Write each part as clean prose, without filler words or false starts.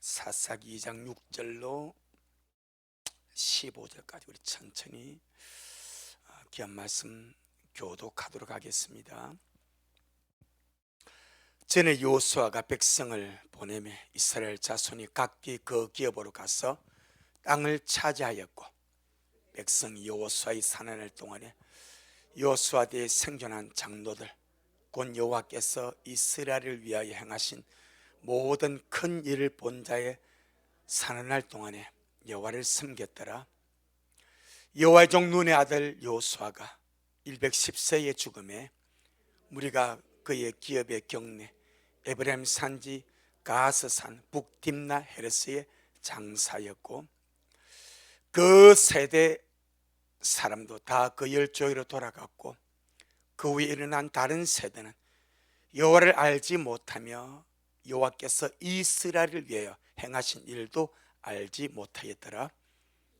사사기 2장 6절로 15절까지 우리 천천히 귀한 말씀 교독하도록 하겠습니다. 전에 여호수아가 백성을 보내며 이스라엘 자손이 각기 그 기업으로 가서 땅을 차지하였고, 백성이 여호수아의 사난할 동안에 여호수아 때에 생존한 장로들 곧 여호와께서 이스라엘을 위하여 행하신 모든 큰 일을 본 자의 사난할 동안에 여호와를 섬겼더라. 여호와의 종 눈의 아들 여호수아가 110세의 죽음에 무리가 그의 기업의 경내 에브라임 산지 가스산 북딥나 헤레스의 장사였고, 그 세대 사람도 다 그 열조기로 돌아갔고, 그 후에 일어난 다른 세대는 여호와를 알지 못하며 여호와께서 이스라엘을 위하여 행하신 일도 알지 못하였더라.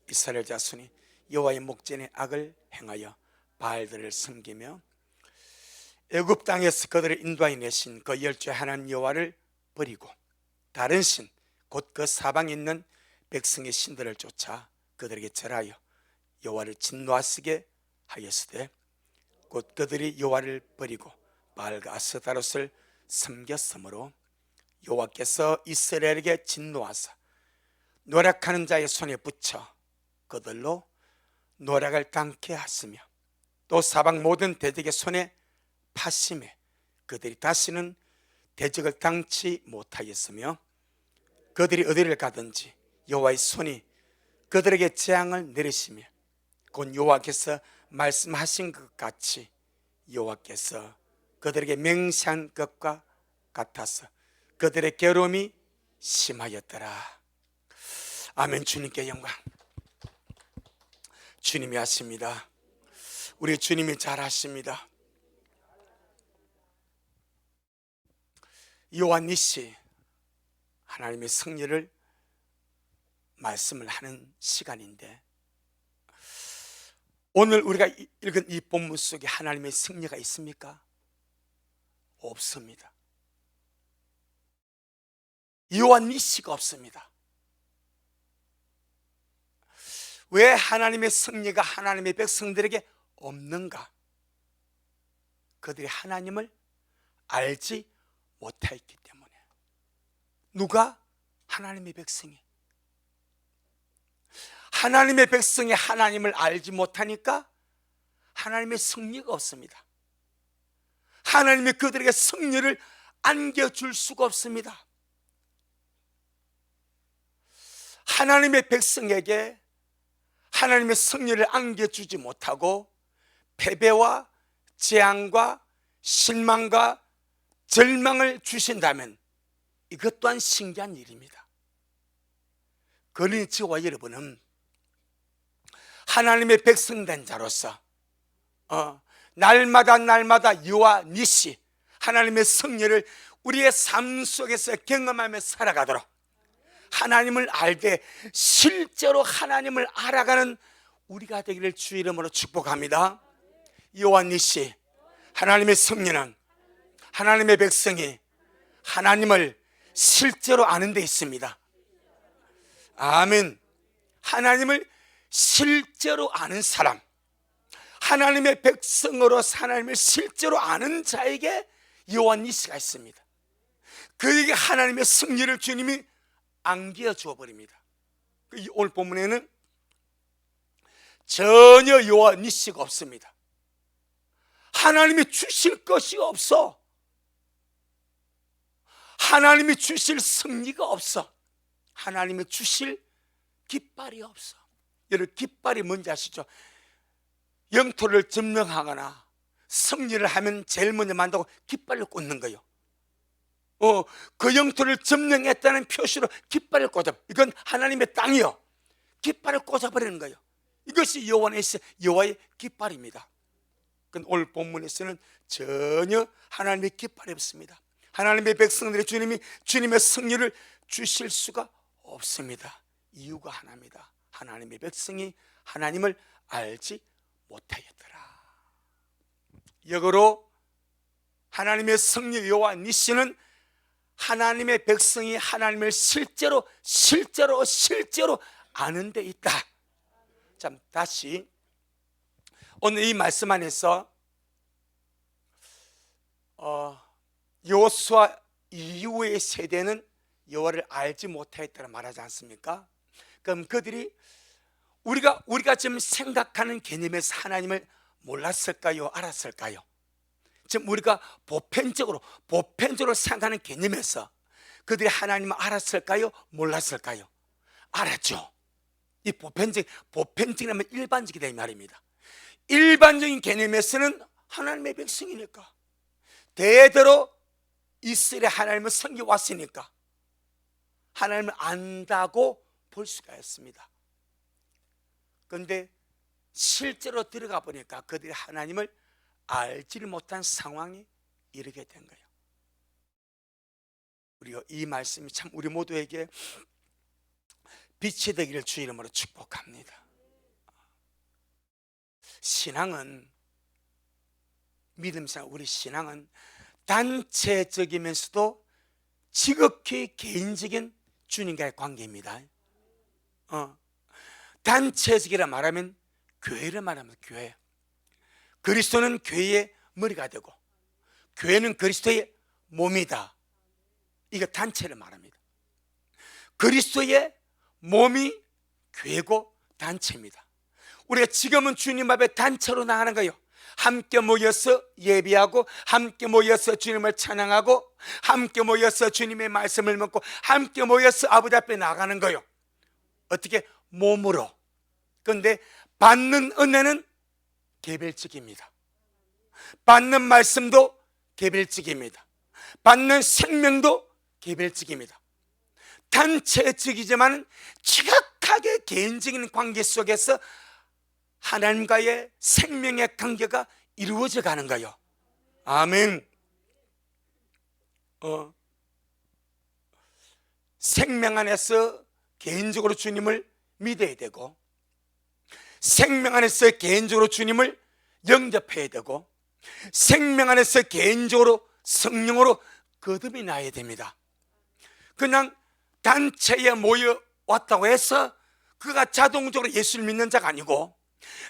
이스라엘 자손이 여호와의 목전에 악을 행하여 바알들을 섬기며 애굽 땅에서 그들을 인도하여 내신 그 열조의 하나님 여호와를 버리고 다른 신 곧 그 사방에 있는 백성의 신들을 쫓아 그들에게 절하여 여호와를 진노하시게 하였으되, 곧 그들이 여호와를 버리고 바알과 아스타롯을 섬겼으므로 여호와께서 이스라엘에게 진노하사 노력하는 자의 손에 붙여 그들로 노력을 당케 하시며, 또 사방 모든 대적의 손에 파심해 그들이 다시는 대적을 당치 못하였으며, 그들이 어디를 가든지 여호와의 손이 그들에게 재앙을 내리시며, 곧 여호와께서 말씀하신 것 같이 여호와께서 그들에게 맹세한 것과 같아서 그들의 괴로움이 심하였더라. 아멘. 주님께 영광. 주님이 하십니다. 우리 주님이 잘하십니다. 여호와 니시, 하나님의 승리를 말씀을 하는 시간인데, 오늘 우리가 읽은 이 본문 속에 하나님의 승리가 있습니까? 없습니다. 여호와 니시가 없습니다. 왜 하나님의 승리가 하나님의 백성들에게 없는가? 그들이 하나님을 알지 못했기 때문에. 누가? 하나님의 백성이. 하나님의 백성이 하나님을 알지 못하니까 하나님의 승리가 없습니다. 하나님이 그들에게 승리를 안겨줄 수가 없습니다. 하나님의 백성에게 하나님의 승리를 안겨주지 못하고 패배와 재앙과 실망과 절망을 주신다면 이것 또한 신기한 일입니다. 그러니 저와 여러분은 하나님의 백성된 자로서 날마다 여호와 니시, 하나님의 승리를 우리의 삶 속에서 경험하며 살아가도록, 하나님을 알되 실제로 하나님을 알아가는 우리가 되기를 주의 이름으로 축복합니다. 여호와 니시, 하나님의 승리는 하나님의 백성이 하나님을 실제로 아는 데 있습니다. 아멘. 하나님을 실제로 아는 사람, 하나님의 백성으로 하나님을 실제로 아는 자에게 여호와 니시가 있습니다. 그에게 하나님의 승리를 주님이 안겨주어 버립니다. 오늘 본문에는 전혀 여호와 니시가 없습니다. 하나님이 주실 것이 없어. 하나님이 주실 승리가 없어. 하나님이 주실 깃발이 없어. 여러분, 깃발이 뭔지 아시죠? 영토를 점령하거나 승리를 하면 제일 먼저 만들고 깃발을 꽂는 거예요. 그 영토를 점령했다는 표시로 깃발을 꽂아. 이건 하나님의 땅이요. 깃발을 꽂아버리는 거예요. 이것이 여호와의 깃발입니다. 그런데 오늘 본문에서는 전혀 하나님의 깃발이 없습니다. 하나님의 백성들의 주님의 승리를 주실 수가 없습니다. 이유가 하나입니다. 하나님의 백성이 하나님을 알지 못하였더라. 역으로 하나님의 승리 여호와 니시는 하나님의 백성이 하나님을 실제로 아는 데 있다. 자, 다시 오늘 이 말씀 안에서 여호수아 이후의 세대는 여호와를 알지 못하였다고 말하지 않습니까? 그럼 그들이 우리가 지금 생각하는 개념에서 하나님을 몰랐을까요? 알았을까요? 지금 우리가 보편적으로 생각하는 개념에서 그들이 하나님을 알았을까요? 몰랐을까요? 알았죠. 이 보편적이라면 일반적이다 이 말입니다. 일반적인 개념에서는 하나님의 백성이니까, 대대로 이스라엘 하나님을 섬겨왔으니까 하나님을 안다고 볼 수가 있습니다. 그런데 실제로 들어가 보니까 그들이 하나님을 알지를 못한 상황에 이르게 된 거예요. 우리가 이 말씀이 참 우리 모두에게 빛이 되기를 주 이름으로 축복합니다. 신앙은, 믿음상 우리 신앙은 단체적이면서도 지극히 개인적인 주님과의 관계입니다. 단체적이라 말하면 교회를 말하면 교회, 그리스도는 교회의 머리가 되고 교회는 그리스도의 몸이다. 이거 단체를 말합니다. 그리스도의 몸이 교회고 단체입니다. 우리가 지금은 주님 앞에 단체로 나가는 거예요. 함께 모여서 예배하고, 함께 모여서 주님을 찬양하고, 함께 모여서 주님의 말씀을 먹고, 함께 모여서 아버지 앞에 나가는 거예요. 어떻게? 몸으로. 그런데 받는 은혜는 개별적입니다. 받는 말씀도 개별적입니다. 받는 생명도 개별적입니다. 단체적이지만 지극하게 개인적인 관계 속에서 하나님과의 생명의 관계가 이루어져 가는 거예요. 아멘. 생명 안에서 개인적으로 주님을 믿어야 되고, 생명 안에서 개인적으로 주님을 영접해야 되고, 생명 안에서 개인적으로 성령으로 거듭이 나야 됩니다. 그냥 단체에 모여 왔다고 해서 그가 자동적으로 예수를 믿는 자가 아니고,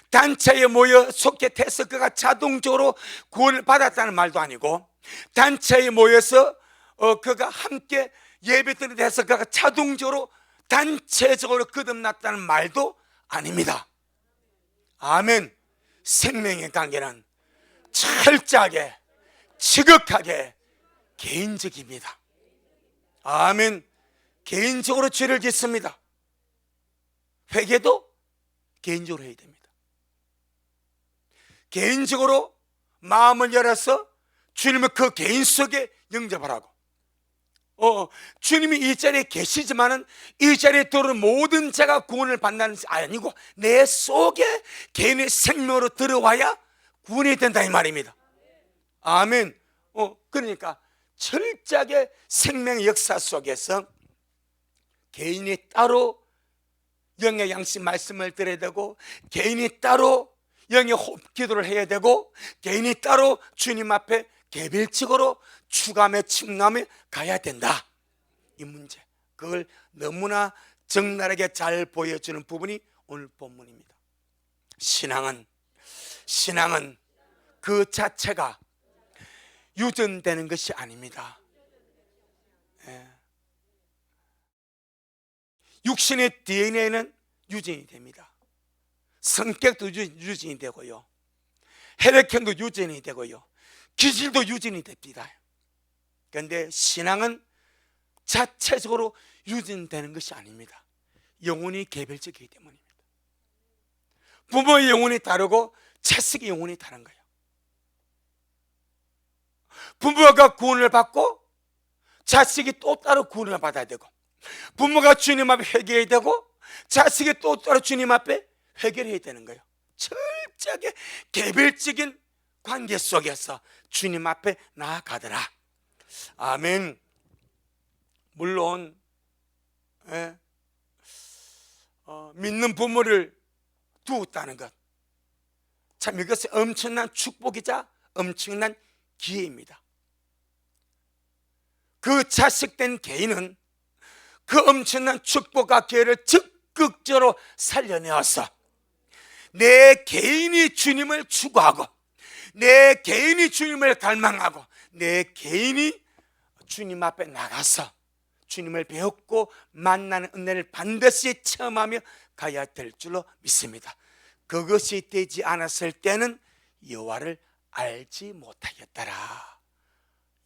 단체에 모여 속get해서 그가 자동적으로 구원을 받았다는 말도 아니고, 단체에 모여서 그가 함께 예배드리다 해서 그가 자동적으로 단체적으로 거듭났다는 말도 아닙니다. 아멘. 생명의 관계는 철저하게, 지극하게 개인적입니다. 아멘. 개인적으로 죄를 짓습니다. 회개도 개인적으로 해야 됩니다. 개인적으로 마음을 열어서 주님을 그 개인 속에 영접하라고. 주님이 이 자리에 계시지만은 이 자리에 들어오는 모든 자가 구원을 받는 것이 아니고 내 속에 개인의 생명으로 들어와야 구원이 된다 이 말입니다. 아멘. 그러니까 철저하게 생명의 역사 속에서 개인이 따로 영의 양식 말씀을 드려야 되고, 개인이 따로 영의 호흡 기도를 해야 되고, 개인이 따로 주님 앞에 개별적으로 추감에 침감에 가야 된다. 이 문제, 그걸 너무나 적나라하게 잘 보여주는 부분이 오늘 본문입니다. 신앙은 그 자체가 유전되는 것이 아닙니다. 육신의 DNA는 유전이 됩니다. 성격도 유전이 되고요, 혈액형도 유전이 되고요, 기질도 유전이 됩니다. 그런데 신앙은 자체적으로 유전되는 것이 아닙니다. 영혼이 개별적이기 때문입니다. 부모의 영혼이 다르고 자식의 영혼이 다른 거예요. 부모가 구원을 받고 자식이 또 따로 구원을 받아야 되고, 부모가 주님 앞에 회개해야 되고 자식이 또 따로 주님 앞에 회개를 해야 되는 거예요. 철저하게 개별적인 관계 속에서 주님 앞에 나아가더라. 아멘. 물론 믿는 부모를 두었다는 것, 참 이것은 엄청난 축복이자 엄청난 기회입니다. 그 자식된 개인은 그 엄청난 축복과 기회를 적극적으로 살려내어서 내 개인이 주님을 추구하고 내 개인이 주님을 갈망하고 내 개인이 주님 앞에 나가서 주님을 배웠고 만나는 은혜를 반드시 체험하며 가야 될 줄로 믿습니다. 그것이 되지 않았을 때는 여호와를 알지 못하겠더라.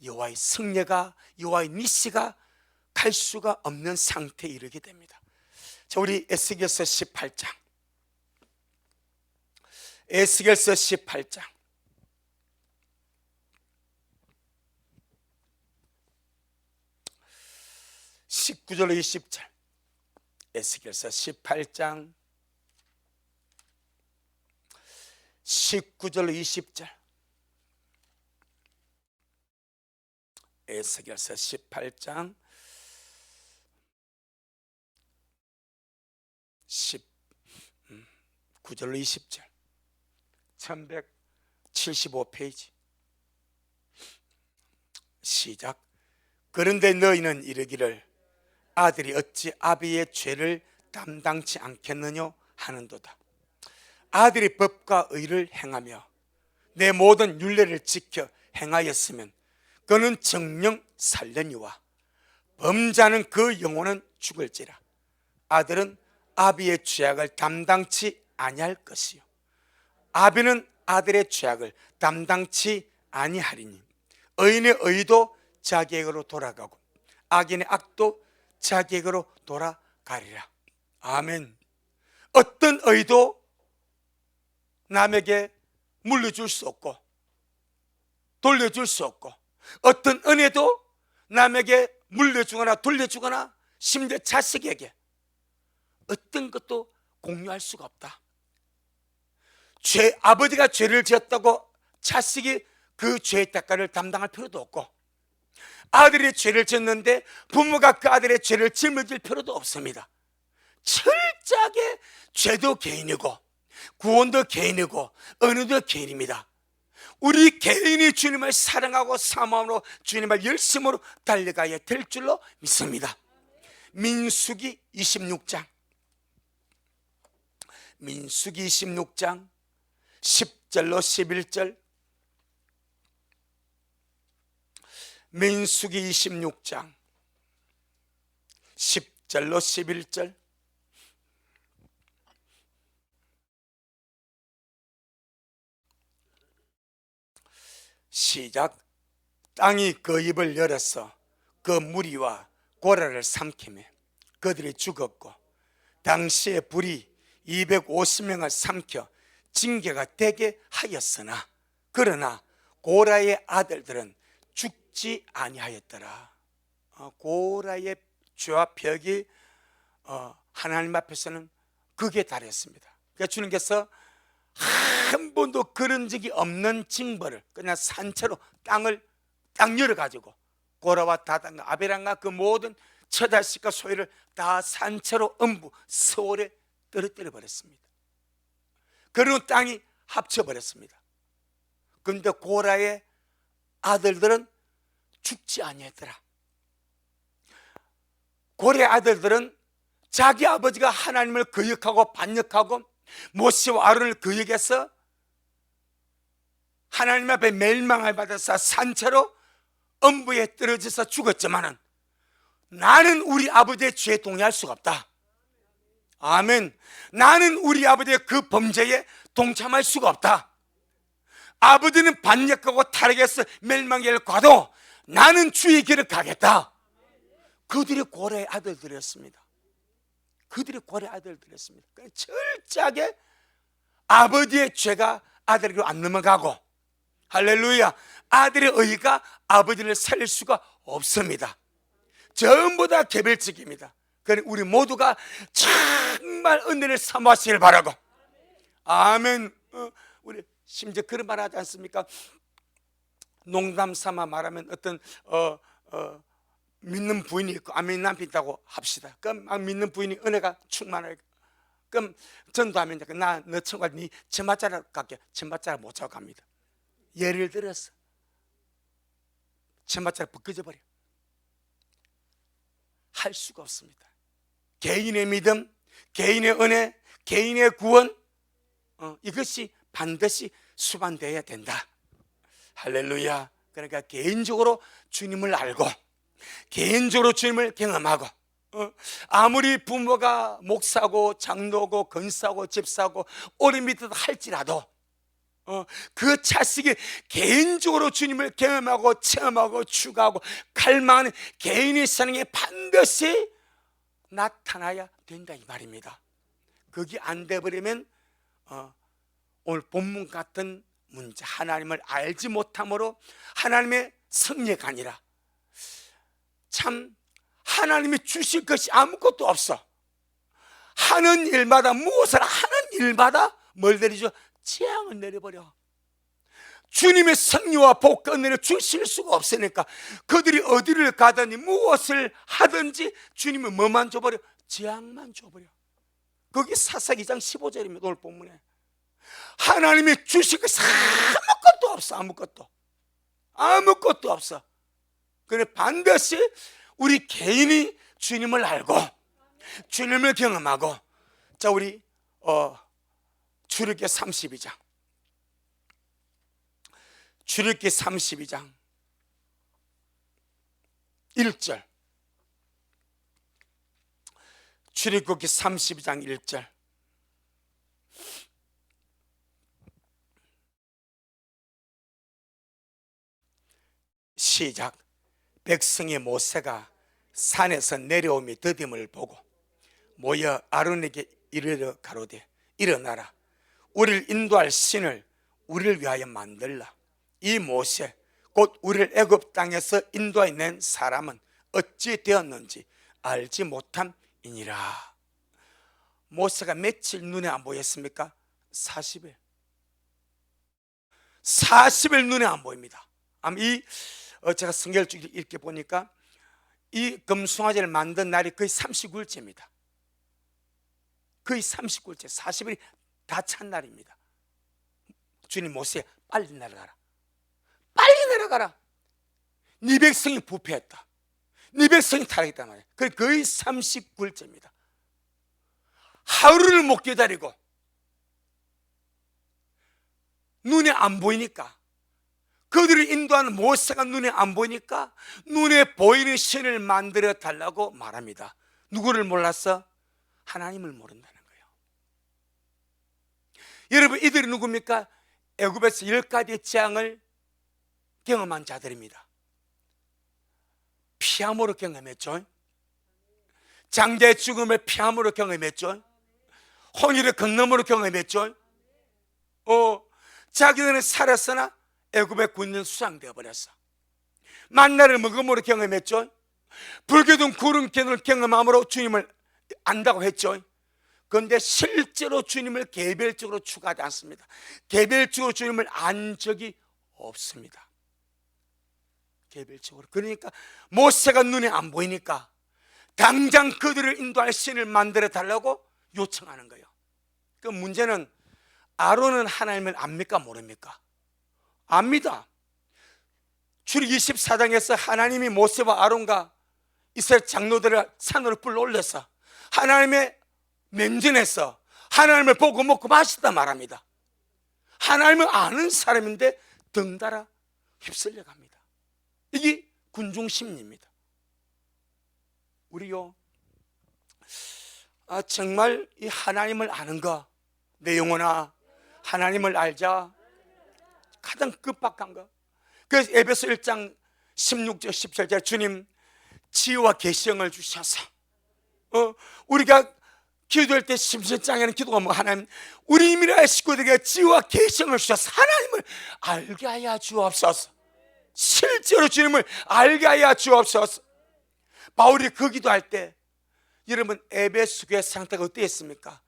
여호와의 승리가, 여호와의 니시가 갈 수가 없는 상태에 이르게 됩니다. 자, 우리 에스겔서 18장, 에스겔서 18장 19절 20절, 에스겔서 18장 19절 20절, 에스겔서 18장 19절 20절, 1175페이지. 시작. 그런데 너희는 이르기를 아들이 어찌 아비의 죄를 담당치 않겠느냐 하는도다. 아들이 법과 의를 행하며 내 모든 율례를 지켜 행하였으면 그는 정령 살려니와 범자는 그 영혼은 죽을지라. 아들은 아비의 죄악을 담당치 아니할 것이요 아비는 아들의 죄악을 담당치 아니하리니 의인의 의도 자기에게로 돌아가고 악인의 악도 자기에게로 돌아가리라. 아멘. 어떤 의도 남에게 물려줄 수 없고 돌려줄 수 없고 어떤 은혜도 남에게 물려주거나 돌려주거나 심지어 자식에게 어떤 것도 공유할 수가 없다. 아버지가 죄를 지었다고 자식이 그 죄의 대가를 담당할 필요도 없고 아들이 죄를 지었는데 부모가 그 아들의 죄를 짊어질 필요도 없습니다. 철저하게 죄도 개인이고 구원도 개인이고 은혜도 개인입니다. 우리 개인이 주님을 사랑하고 사모함으로 주님을 열심으로 달려가야 될 줄로 믿습니다. 민수기 26장 10절로 11절, 민수기 26장 10절로 11절. 시작. 땅이 그 입을 열어서 그 무리와 고라를 삼키며 그들이 죽었고 당시에 불이 250명을 삼켜 징계가 되게 하였으나 그러나 고라의 아들들은 죽지 아니하였더라. 고라의 죄와 벽이 하나님 앞에서는 극에 달했습니다. 그러니까 주님께서 한 번도 그런 적이 없는 징벌을 그냥 산채로 땅 열어가지고 고라와 다단과 아벨란과 그 모든 처자식과 소유를 다 산채로 음부 서울에 떨어뜨려 버렸습니다. 그리고 땅이 합쳐버렸습니다. 그런데 고라의 아들들은 죽지 아니했더라. 고라의 아들들은 자기 아버지가 하나님을 거역하고 반역하고 모세와 아론을 거역해서 하나님 앞에 멸망을 받아서 산채로 음부에 떨어져서 죽었지만은 나는 우리 아버지의 죄에 동의할 수가 없다. 아멘. 나는 우리 아버지의 그 범죄에 동참할 수가 없다. 아버지는 반역하고 타락해서 멸망을 가도 나는 주의 길을 가겠다. 그들이 고라의 아들들이었습니다. 그들이 고라의 아들들이었습니다. 철저하게 아버지의 죄가 아들에게로 안 넘어가고, 할렐루야, 아들의 의가 아버지를 살릴 수가 없습니다. 전부 다 개별적입니다. 그러니 우리 모두가 정말 은혜를 사모하시길 바라고, 아멘. 우리 심지어 그런 말 하지 않습니까? 농담 삼아 말하면 어떤 믿는 부인이 있고 안 믿는 남편이 있다고 합시다. 그럼 막 믿는 부인이 은혜가 충만하게, 그럼 전도하면 나 너 친구가 네 전마자라 갈게. 전마자라 못 차고 갑니다. 예를 들어서 전마자라 벗겨져 버려. 할 수가 없습니다. 개인의 믿음, 개인의 은혜, 개인의 구원, 이것이 반드시 수반되어야 된다. 할렐루야. 그러니까 개인적으로 주님을 알고 개인적으로 주님을 경험하고, 아무리 부모가 목사고 장로고 권사고 집사고 오래 믿어도 할지라도 그 자식이 개인적으로 주님을 경험하고 체험하고 추구하고 갈망하는 개인의 삶에 반드시 나타나야 된다 이 말입니다. 그게 안 돼버리면 오늘 본문 같은 문제, 하나님을 알지 못함으로 하나님의 성례가 아니라 참 하나님이 주실 것이 아무것도 없어. 하는 일마다, 무엇을 하는 일마다 뭘 내리죠? 재앙을 내려버려. 주님의 성령과 복을 내려 주실 수가 없으니까 그들이 어디를 가든지 무엇을 하든지 주님은 뭐만 줘버려? 재앙만 줘버려. 거기 사사기 2장 15절입니다 오늘 본문에. 하나님이 주실 것이 아무것도 없어. 아무것도 없어. 그래 반드시 우리 개인이 주님을 알고 주님을 경험하고. 자, 우리 출애굽기 32장, 출애굽기 32장 1절, 출애굽기 32장 1절. 시작. 백성의 모세가 산에서 내려오며 더딤을 보고 모여 아론에게 이르러 가로되 일어나라, 우리를 인도할 신을 우리를 위하여 만들라. 이 모세 곧 우리를 애굽 땅에서 인도해 낸 사람은 어찌 되었는지 알지 못함이니라. 모세가 며칠 눈에 안 보였습니까? 40일. 40일 눈에 안 보입니다. 제가 성경을 쭉 읽게 보니까 이 금송아지를 만든 날이 거의 39일째입니다. 거의 39일째, 40일이 다 찬 날입니다. 주님 모세야, 빨리 내려가라, 빨리 내려가라. 네 백성이 부패했다, 네 백성이 타락했단 말이에요. 거의 39일째입니다. 하루를 못 기다리고 눈에 안 보이니까, 그들을 인도하는 모세가 눈에 안 보이니까 눈에 보이는 신을 만들어 달라고 말합니다. 누구를 몰랐어? 하나님을 모른다는 거예요. 여러분, 이들이 누굽니까? 애굽에서 10가지의 재앙을 경험한 자들입니다. 피함으로 경험했죠. 장자의 죽음을 피함으로 경험했죠. 혼혈의 건너므로 경험했죠. 자기들은 살았으나 애굽의 군인 수상되어 버렸어. 만나를 먹음으로 경험했죠. 불교등 구름견을 경험함으로 주님을 안다고 했죠. 그런데 실제로 주님을 개별적으로 추구하지 않습니다. 개별적으로 주님을 안 적이 없습니다. 개별적으로. 그러니까 모세가 눈에 안 보이니까 당장 그들을 인도할 신을 만들어 달라고 요청하는 거예요. 그 문제는 아론은 하나님을 압니까 모릅니까? 압니다. 출애굽기 24장에서 하나님이 모세와 아론과 이스라엘 장로들을 산으로 불러올려서 하나님의 면전에서 하나님을 보고 먹고 마시다 말합니다. 하나님을 아는 사람인데 덩달아 휩쓸려 갑니다. 이게 군중심리입니다. 우리요, 정말 이 하나님을 아는 거, 내 영혼아 하나님을 알자, 가장 급박한 거. 그래서 에베소 1장 16절 17절 주님 지혜와 계시형을 주셔서 우리가 기도할 때 17장에는 기도가 뭐 하나님 우리 미래의 식구들에게 지혜와 계시형을 주셔서 하나님을 알게 하여 주옵소서. 실제로 주님을 알게 하여 주옵소서. 바울이 그 기도할 때 여러분 에베소 교회 상태가 어땠습니까?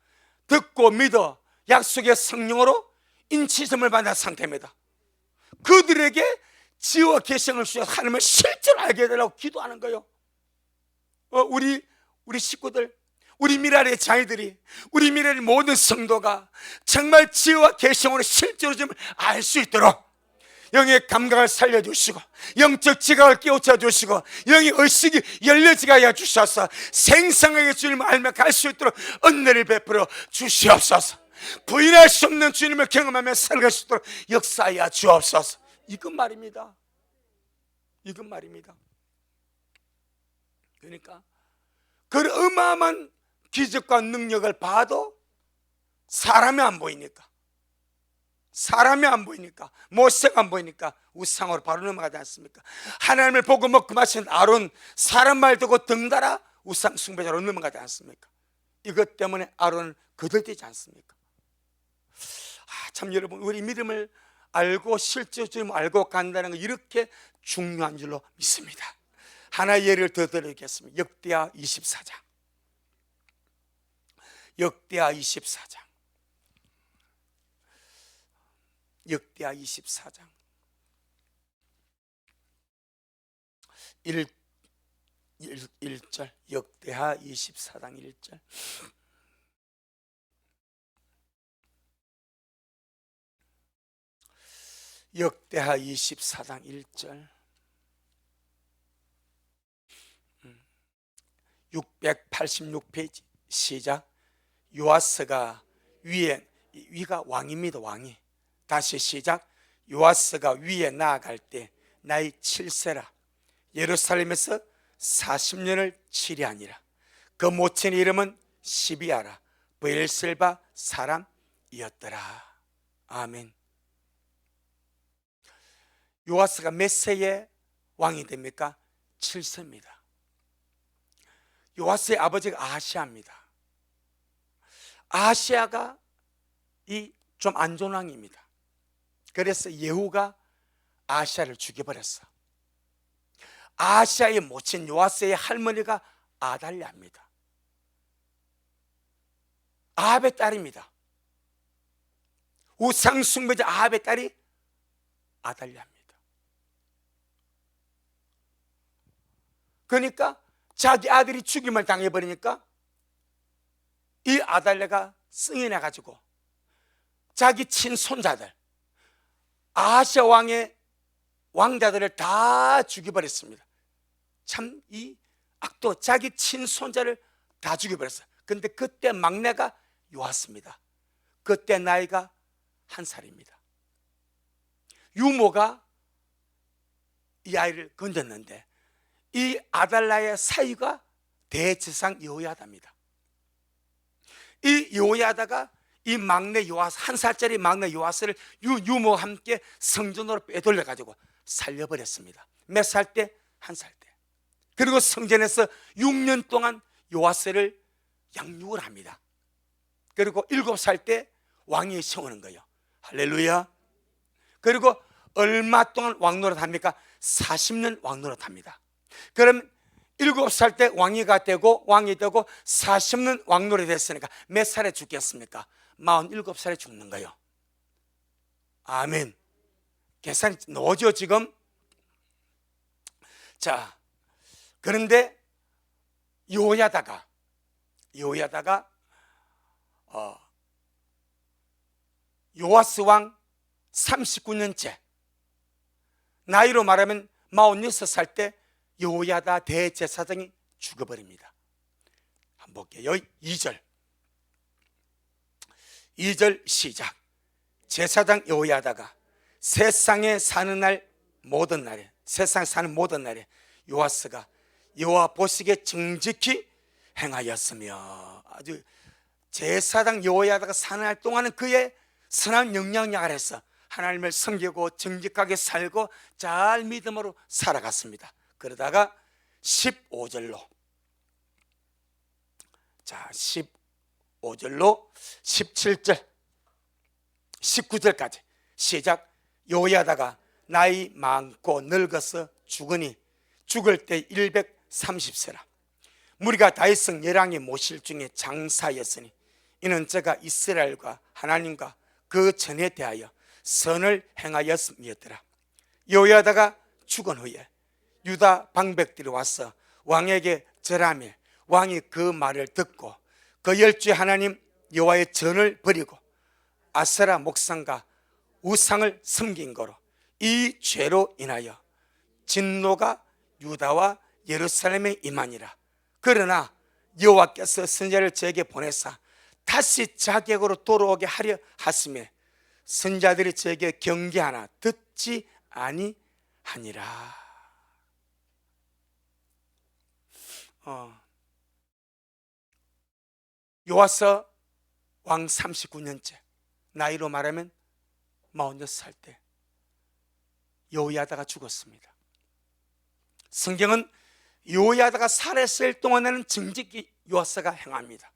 듣고 믿어 약속의 성령으로 인치심을 받은 상태입니다. 그들에게 지혜와 계시형을 주셔서 하나님을 실제로 알게 해달라고 기도하는 거예요. 우리 식구들, 우리 미래의 자녀들이, 우리 미래의 모든 성도가 정말 지혜와 계시형으로 실제로 좀 알 수 있도록 영의 감각을 살려주시고 영적 지각을 깨우쳐 주시고 영의 의식이 열려지게 하여 주셔서 생생하게 주님을 알며 갈 수 있도록 은혜를 베풀어 주시옵소서. 부인할 수 없는 주님을 경험하며 살아갈 수 있도록 역사하여 주옵소서. 이건 말입니다. 이건 말입니다. 그러니까 그 어마어마한 기적과 능력을 봐도 사람이 안 보이니까, 모세가 안 보이니까 우상으로 바로 넘어가지 않습니까? 하나님을 보고 먹고 마신 아론, 사람 말 듣고 등달아 우상 숭배자로 넘어가지 않습니까? 이것 때문에 아론은 거들되지 않습니까? 참 여러분, 우리 믿음을 알고 실제 주님을 알고 간다는 거 이렇게 중요한 줄로 믿습니다. 하나의 예를 더 드리겠습니다. 역대하 24장. 역대하 24장. 역대하 24장 1절. 역대하 24장 1절. 역대하 24장 1절. 686페이지 시작. 요아스가 위가 왕입니다. 왕이. 다시 시작. 요아스가 위에 나아갈 때 나이 7세라 예루살렘에서 40년을 치리하니라. 그 모친의 이름은 시비아라 브엘셀바 사람이었더라. 아멘. 요아스가 몇 세에 왕이 됩니까? 7세입니다. 요아스의 아버지가 아하시아입니다. 아하시아가 좀 안 좋은 왕입니다. 그래서 예후가 아하시아를 죽여버렸어. 아하시아의 모친 요아스의 할머니가 아달랴입니다. 아합의 딸입니다. 우상 숭배자 아합의 딸이 아달랴입니다. 그러니까 자기 아들이 죽임을 당해버리니까 이 아달랴가 승이 나가지고 자기 친손자들 아하시아 왕의 왕자들을 다 죽여버렸습니다. 참 이 악도 자기 친손자를 다 죽여버렸어요. 근데 그때 막내가 요아스입니다. 그때 나이가 1살입니다. 유모가 이 아이를 건졌는데 이 아달랴의 사위가 대제사장 여호야다입니다. 이 여호야다가 이 막내 요아스, 1살짜리 막내 요아스를 유모와 함께 성전으로 빼돌려 가지고 살려버렸습니다. 몇 살 때? 1살 때. 그리고 성전에서 6년 동안 요아스를 양육을 합니다. 그리고 7살 때 왕이 세우는 거예요. 할렐루야. 그리고 얼마 동안 왕노릇 합니까? 40년 왕노릇 합니다. 그럼 7살 때 왕이 되고 40년 왕노릇 됐으니까 몇 살에 죽겠습니까? 47살에 죽는 거예요. 아멘. 계산이 나오죠 지금? 자, 그런데 여호야다가 요아스 왕 39년째, 나이로 말하면 46살 때 여호야다 대제사장이 죽어버립니다. 한번 볼게요. 2절 시작. 제사장 여호야다가 세상에 사는 모든 날에 요아스가 여호와 보시기에 정직히 행하였으며, 아주 제사장 여호야다가 사는 날 동안은 그의 선한 영향력을 해서 하나님을 섬기고 정직하게 살고 잘 믿음으로 살아갔습니다. 그러다가 15절로 17절 19절까지 시작. 여호야다가 나이 많고 늙어서 죽으니 죽을 때 130세라 무리가 다윗성 열왕의 모실 중에 장사였으니 이는 저가 이스라엘과 하나님과 그 전에 대하여 선을 행하였음이었더라. 여호야다가 죽은 후에 유다 방백들이 와서 왕에게 절하며 왕이 그 말을 듣고 그 열주의 하나님 여호와의 전을 버리고 아세라 목상과 우상을 섬긴 거로 이 죄로 인하여 진노가 유다와 예루살렘에 임하니라. 그러나 여호와께서 선지자를 저에게 보내사 다시 자객으로 돌아오게 하려 하심에 선지자들이 저에게 경계하나 듣지 아니하니라. 요아서 왕 39년째, 나이로 말하면 46살 때 요야다가 죽었습니다. 성경은 요야다가 살았을 동안에는 정직히 요아스가 행합니다.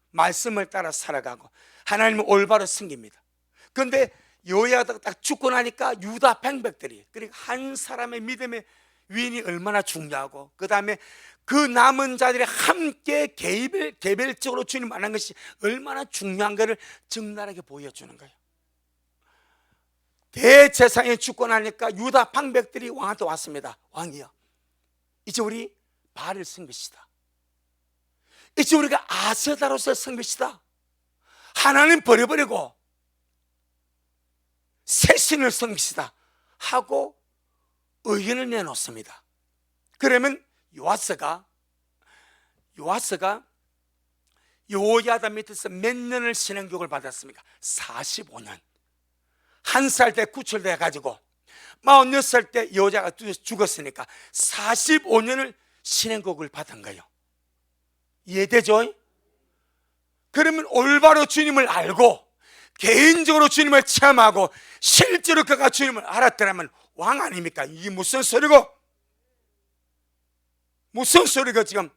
말씀을 따라 살아가고 하나님을 올바로 섬깁니다. 그런데 요야다가 딱 죽고 나니까 유다 백백들이, 그러니까 한 사람의 믿음의 위인이 얼마나 중요하고, 그 다음에 그 남은 자들이 함께 개별적으로 주님 만난 것이 얼마나 중요한 것을 적나라하게 보여주는 거예요. 대제사장이 죽고 나니까 유다 방백들이 왕한테 왔습니다. 왕이여, 이제 우리 바알을 섬깁시다. 이제 우리가 아세다로서 섬깁시다. 하나님 버려버리고 새 신을 섬깁시다 하고 의견을 내놓습니다. 그러면 요아스가 요야다 밑에서 몇 년을 신앙교육을 받았습니까? 45년. 한 살 때 구출돼 가지고 46살 때 여자가 죽었으니까 45년을 신앙교육을 받은 거예요. 이해되죠? 그러면 올바로 주님을 알고 개인적으로 주님을 체험하고 실제로 그가 주님을 알았더라면 왕 아닙니까? 이게 무슨 소리고? 무슨 소리가 지금?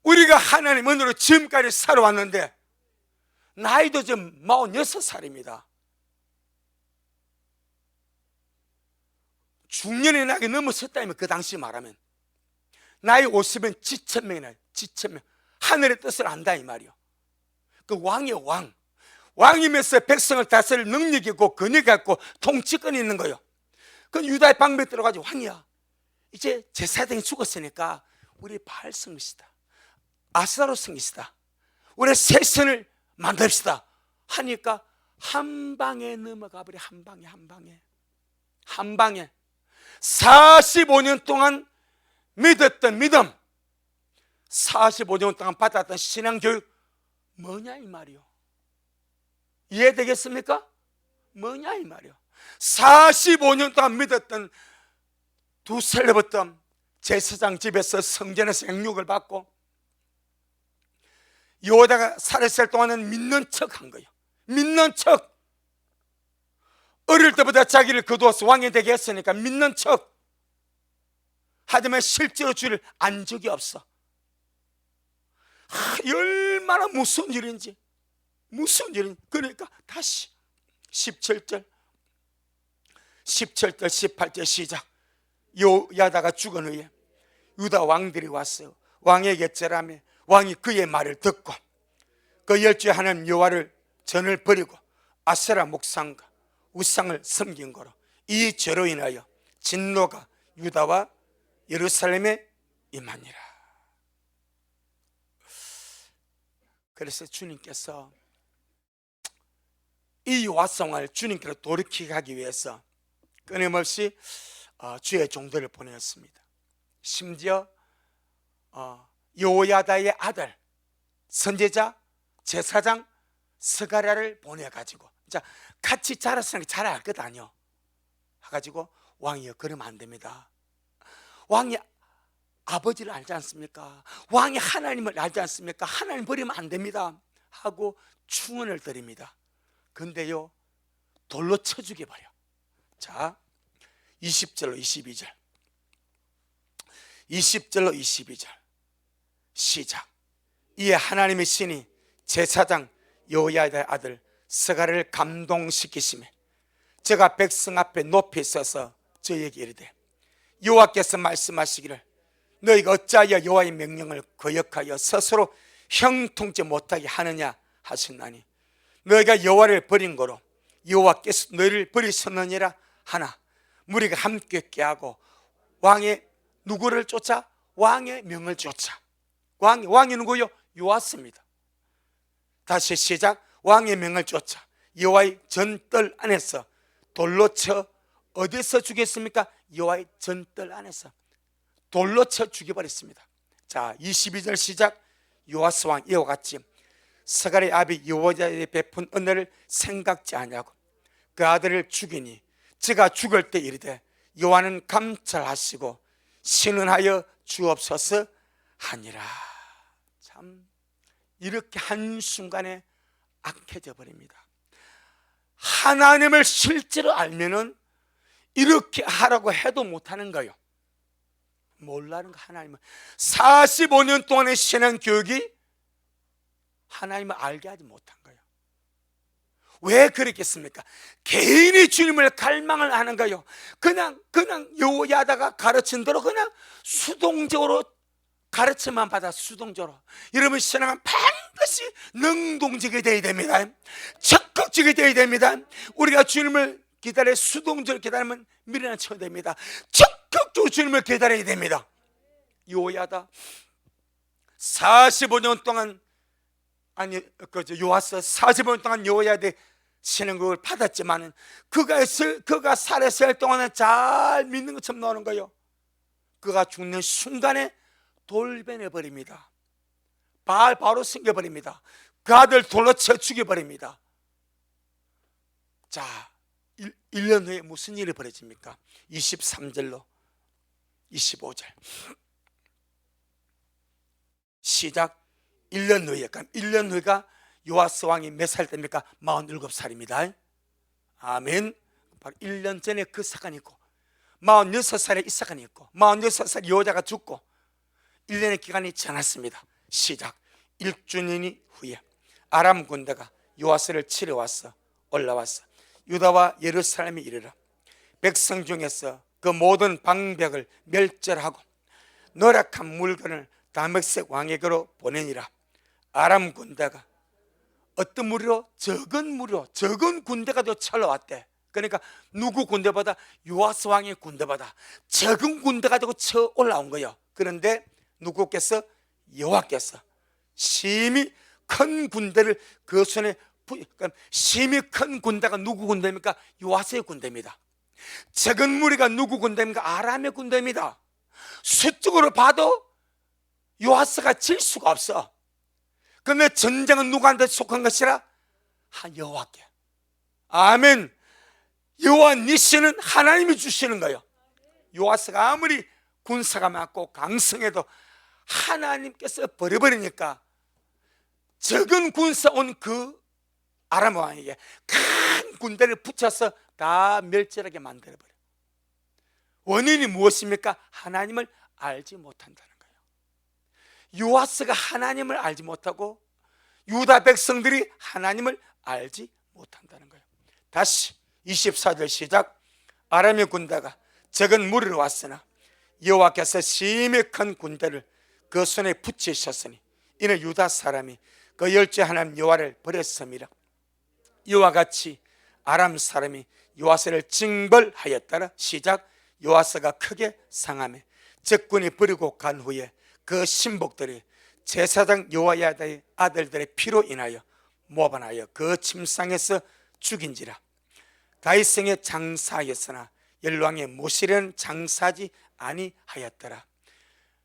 우리가 하나님 은혜로 지금까지 살아왔는데 나이도 지금 46살입니다. 중년의 나이가 넘어섰다면, 그 당시 말하면 나이 50은 지천명이나 지천명, 하늘의 뜻을 안다 이 말이요. 그 왕이요, 왕. 왕이면서 백성을 다스릴 능력이 있고 권위가 갖고 통치권이 있는 거예요. 그 유다의 방백 들어가지고, 왕이야, 이제 제사장이 죽었으니까 우리 바알 섬깁시다, 아스타로 섬깁시다, 우리 새 신을 만듭시다 하니까 한 방에 넘어가 버려. 한 방에 45년 동안 믿었던 믿음, 45년 동안 받았던 신앙교육 뭐냐 이 말이요. 이해되겠습니까? 뭐냐 이 말이요. 45년 동안 믿었던, 두 살부터 제사장 집에서 성전에서 양육을 받고 요다가 살았을 동안은 믿는 척 한 거예요. 믿는 척. 어릴 때부터 자기를 거두어서 왕이 되게 했으니까 믿는 척. 하지만 실제로 주를 안 적이 없어. 얼마나 무서운 일인지. 그러니까 다시 17절 18절 시작. 요야다가 죽은 후에 유다 왕들이 왔어요. 왕에게 절하며 왕이 그의 말을 듣고 그 열주의 하나님 여호와를 전을 버리고 아세라 목상과 우상을 섬긴 거로 이 죄로 인하여 진노가 유다와 예루살렘에 임하니라. 그래서 주님께서 이 요아성을 주님께로 돌이키게 하기 위해서 끊임없이 주의 종들을 보내었습니다. 심지어 요야다의 아들 선지자 제사장 스가랴를 보내가지고, 자, 같이 자랐으니까 잘 알거든요. 해가지고 왕이여, 그러면 안 됩니다. 왕이 아버지를 알지 않습니까? 왕이 하나님을 알지 않습니까? 하나님 버리면 안 됩니다 하고 충언을 드립니다. 근데요, 돌로 쳐 죽여버려. 자, 20절로 22절 시작. 이에 하나님의 신이 제사장 요야다의 아들 스가랴를 감동시키시매 제가 백성 앞에 높이 서서 저에게 이르되, 여호와께서 말씀하시기를 너희가 어찌하여 여호와의 명령을 거역하여 스스로 형통치 못하게 하느냐 하셨나니, 너희가 여호와를 버린 거로 여호와께서 너희를 버리셨느니라 하나 무리가 함께 꾀하고 왕의 누구를 쫓아? 왕의 명을 쫓아. 왕이 누구요? 요아스입니다. 다시 시작. 왕의 명을 쫓아 여호와의 전뜰 안에서 돌로 쳐 어디서 죽였습니까? 여호와의 전뜰 안에서 돌로 쳐 죽여버렸습니다. 자, 22절 시작. 요아스 왕 이와 같이 스갈의 아비 여호야다에 베푼 은혜를 생각지 아니하고 그 아들을 죽이니 저가 죽을 때 이르되 여호와는 감찰하시고 신은하여 주옵소서 하니라. 참 이렇게 한순간에 악해져 버립니다. 하나님을 실제로 알면은 이렇게 하라고 해도 못하는 거예요. 몰라는 거. 하나님은 45년 동안의 신앙교육이 하나님을 알게 하지 못한 거예요. 왜 그랬겠습니까? 개인이 주님을 갈망을 하는 거예요. 그냥 여호야다가 가르친 대로 그냥 수동적으로 가르침만 받아. 수동적으로. 여러분, 신앙은 반드시 능동적이 되어야 됩니다. 적극적이 되어야 됩니다. 우리가 주님을 기다려 수동적으로 기다리면 미련한 척이 됩니다. 적극적으로 주님을 기다려야 됩니다. 여호야다 45년 동안 요아스 45년 동안 여호야다의 신앙교육을 받았지만은 그가 살았을 동안은 잘 믿는 것처럼 나오는 거예요. 그가 죽는 순간에 돌변해 버립니다. 바로 숨겨버립니다. 그 아들 돌로 쳐 죽여버립니다. 자, 1년 후에 무슨 일이 벌어집니까? 23절로 25절 시작. 1년 후에, 1년 후가 요아스 왕이 몇 살 때입니까? 47살입니다. 아멘. 바로 1년 전에 그 사건이 있고 46살에 이 사건이 있고 46살 여자가 죽고 1년의 기간이 지났습니다. 시작. 1주년 후에 아람 군대가 요아스를 치러 왔어. 올라왔어. 유다와 예루살렘에 이르러 백성 중에서 그 모든 방백을 멸절하고 노력한 물건을 다메섹 왕에게로 보내니라. 아람 군대가 어떤 무리로? 적은 군대가 더 쳐올라왔대. 그러니까 누구 군대보다? 요아스 왕의 군대보다 적은 군대가 되고 쳐 올라온 거예요. 그런데 누구께서? 여호와께서 심히 큰 군대를 그 손에 심히 큰 군대가 누구 군대입니까? 요아스의 군대입니다. 적은 무리가 누구 군대입니까? 아람의 군대입니다. 수적으로 봐도 요아스가 질 수가 없어. 그런데 전쟁은 누구한테 속한 것이라? 여호와께. 아멘. 여호와 니시는 하나님이 주시는 거예요. 요아스가 아무리 군사가 많고 강성해도 하나님께서 버려버리니까 적은 군사 온 그 아람 왕에게 큰 군대를 붙여서 다 멸절하게 만들어버려. 원인이 무엇입니까? 하나님을 알지 못한다는 거예요. 요아스가 하나님을 알지 못하고 유다 백성들이 하나님을 알지 못한다는 거예요. 다시 24절 시작. 아람의 군대가 적은 무리로 왔으나 여호와께서 심히 큰 군대를 그 손에 붙이셨으니 이는 유다 사람이 그 열째 하나님 여호와를 버렸음이라. 이와 같이 아람 사람이 요아스를 징벌하였더라. 시작. 요아스가 크게 상하며 적군이 버리고 간 후에 그 신복들이 제사장 여호야다의 아들들의 피로 인하여 모반하여 그 침상에서 죽인지라. 다윗성에 장사하였으나 열왕의 모시려는 장사하지 아니하였더라.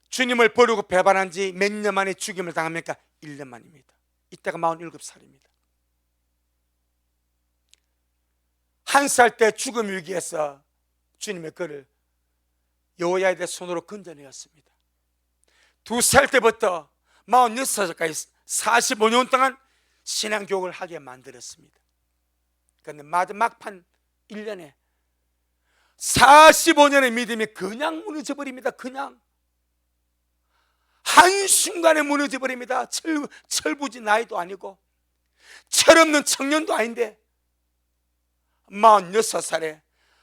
주님을 버리고 배반한 지 몇 년 만에 죽임을 당합니까? 1년 만입니다. 이때가 47살입니다. 한 살 때 죽음 위기에서 주님의 그를 여호야다의 손으로 건져내었습니다. 2살 때부터 46살까지 45년 동안 신앙교육을 하게 만들었습니다. 그런데 막판 1년에 45년의 믿음이 그냥 무너져버립니다. 그냥 한순간에 무너져버립니다. 철부지 나이도 아니고 철없는 청년도 아닌데 46살에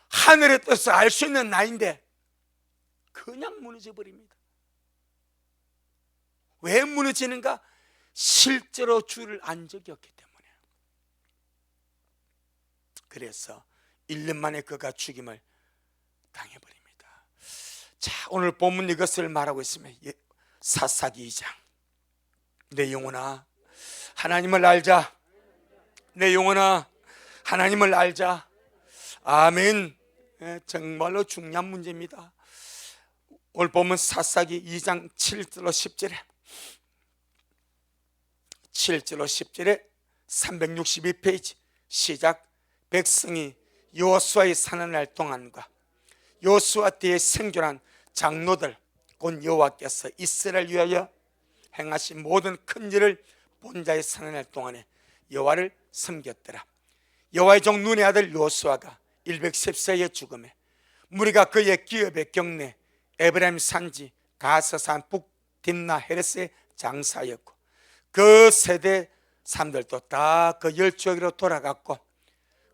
하늘의 뜻을 알 수 있는 나이인데 그냥 무너져버립니다. 왜 무너지는가? 실제로 주를 안 적이 없기 때문에. 그래서 1년 만에 그가 죽임을 당해버립니다. 자, 오늘 본문 이것을 말하고 있으면 사사기 2장. 내 영혼아 하나님을 알자. 내 영혼아 하나님을 알자. 아멘. 정말로 중요한 문제입니다. 오늘 보면 사사기 2장 7절로 10절에 362페이지 시작. 백성이 여호수아의 사는 날 동안과 여호수아 때에 생존한 장로들 곧 여호와께서 이스라엘 위하여 행하신 모든 큰 일을 본 자의 사는 날 동안에 여호와를 섬겼더라. 여호와의 종 눈의 아들 여호수아가 110세에 죽음에 무리가 그의 기업의 경내 에브라임 산지 가서산 북 딥나 헤레스의 장사였고 그 세대 사람들도 다 그 열조에게로 돌아갔고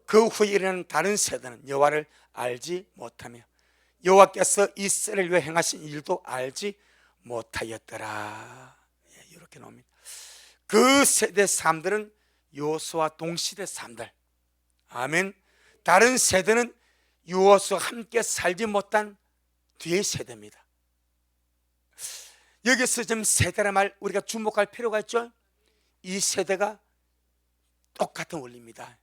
그 후에 일어나는 다른 세대는 여호와를 알지 못하며 여호와께서 이스라엘 위에 행하신 일도 알지 못하였더라. 이렇게 나옵니다. 그 세대 사람들은 여호수아 동시대 사람들. 아멘. 다른 세대는 여호수아와 함께 살지 못한 뒤의 세대입니다. 여기서 좀 세대란 말 우리가 주목할 필요가 있죠. 이 세대가 똑같은 원리입니다.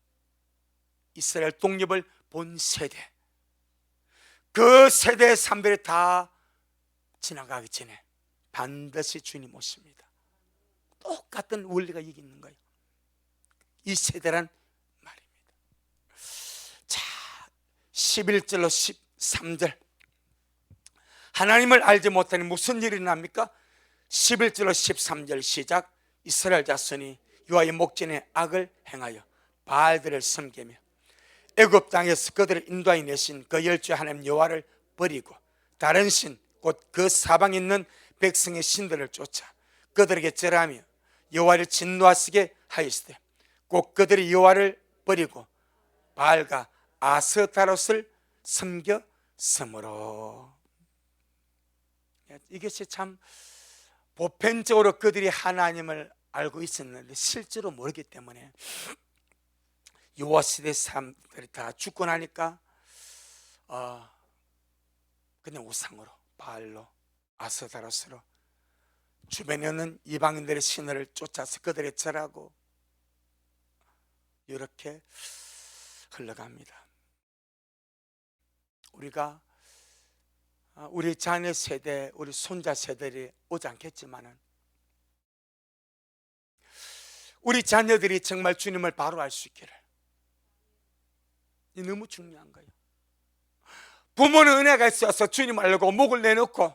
이스라엘 독립을 본 세대, 그 세대의 삶들이 다 지나가기 전에 반드시 주님 오십니다. 똑같은 원리가 여기 있는 거예요. 이 세대란 말입니다. 자, 11절로 13절 하나님을 알지 못하니 무슨 일이 납니까? 11절로 13절 시작. 이스라엘 자손이 여호와의 목전에 악을 행하여 바알들을 섬기며 애굽 땅에서 그들을 인도하여 내신 그 열주의 하나님 여호와를 버리고 다른 신 곧 그 사방에 있는 백성의 신들을 쫓아 그들에게 절하며 여호와를 진노하시게 하였으되 꼭 그들이 여호와를 버리고 바알과 아스타롯을 섬겼으므로. 이것이 참 보편적으로 그들이 하나님을 알고 있었는데 실제로 모르기 때문에 여호와 시대 사람들이 다 죽고 나니까 그냥 우상으로 바알로 아스타롯으로 주변에 있는 이방인들의 신을 쫓아서 그들의 절하고 이렇게 흘러갑니다. 우리가 우리 자녀 세대, 우리 손자 세대들이 오지 않겠지만은 우리 자녀들이 정말 주님을 바로 알 수 있기를. 이 너무 중요한 거예요. 부모는 은혜가 있어서 주님 알고 목을 내놓고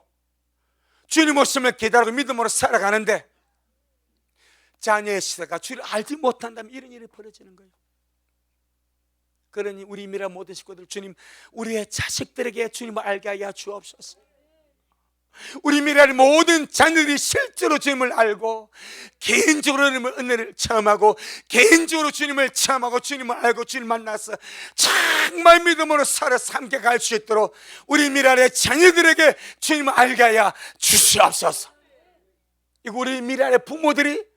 주님 오시면 기다리고 믿음으로 살아가는데 자녀의 시대가 주를 알지 못한다면 이런 일이 벌어지는 거예요. 그러니 우리 미라 모든 식구들 주님 우리의 자식들에게 주님을 알게 하여 주옵소서. 우리 미라의 모든 자녀들이 실제로 주님을 알고 개인적으로 은혜를 체험하고 개인적으로 주님을 체험하고 주님을 알고 주님 만나서 정말 믿음으로 살아 함께 갈 수 있도록 우리 미라의 자녀들에게 주님을 알게 하여 주시옵소서. 우리 미라의 부모들이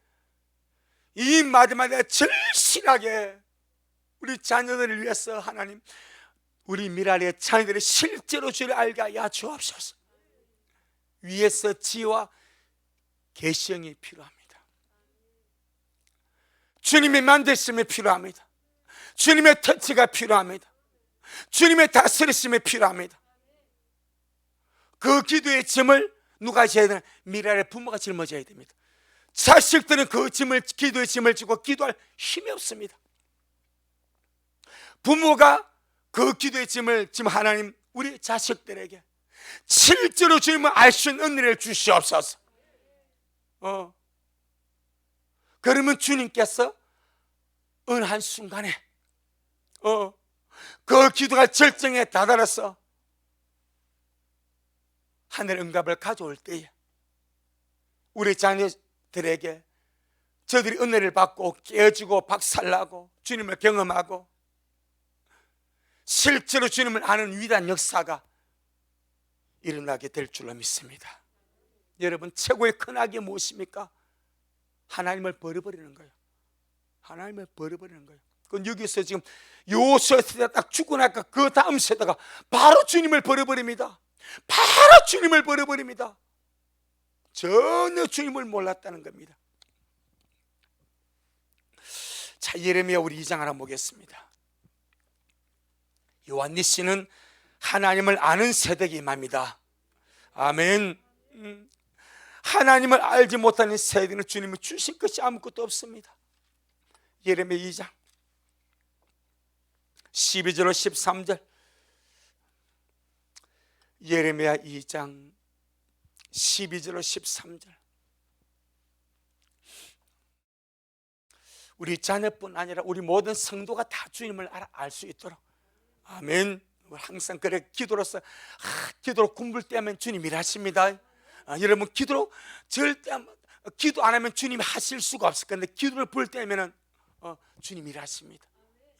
이 마지막에 절실하게 우리 자녀들을 위해서 하나님 우리 미라의 자녀들이 실제로 주를 알게 하여 주옵소서. 위에서 지혜와 계시형이 필요합니다. 주님의 만드심이 필요합니다. 주님의 터치가 필요합니다. 주님의 다스리심이 필요합니다. 그 기도의 짐을 누가 져야 되나? 미라의 부모가 짊어져야 됩니다. 자식들은 그 짐을, 기도의 짐을 지고 기도할 힘이 없습니다. 부모가 그 기도의 짐을 지금 하나님 우리 자식들에게 실제로 주님을 알 수 있는 은혜를 주시옵소서. 그러면 주님께서 어느 한순간에 그 기도가 절정에 다다라서 하늘 응답을 가져올 때에 우리 자녀들에게 저들이 은혜를 받고 깨어지고 박살나고 주님을 경험하고 실제로 주님을 아는 위대한 역사가 일어나게 될 줄로 믿습니다. 여러분 최고의 큰 악이 무엇입니까? 하나님을 버려버리는 거예요. 하나님을 버려버리는 거예요. 그건 여기서 지금 여호수아 세대가 딱 죽고 나니까 그 다음 세대가 바로 주님을 버려버립니다. 바로 주님을 버려버립니다. 전혀 주님을 몰랐다는 겁니다. 자, 예레미야 우리 2장 하나 보겠습니다. 요한니 씨는 하나님을 아는 세대가 임합니다. 아멘. 하나님을 알지 못하는 세대는 주님이 주신 것이 아무것도 없습니다. 예레미야 2장 12절로 13절, 예레미야 2장 12절로 13절. 우리 자녀뿐 아니라 우리 모든 성도가 다 주님을 알 수 있도록, 아멘. 항상 그래 기도로서 기도로 공부를 때하면 주님 일하십니다. 여러분 기도로 절대 기도 안 하면 주님이 하실 수가 없을 건데, 기도를 부를 때면은 주님 일하십니다.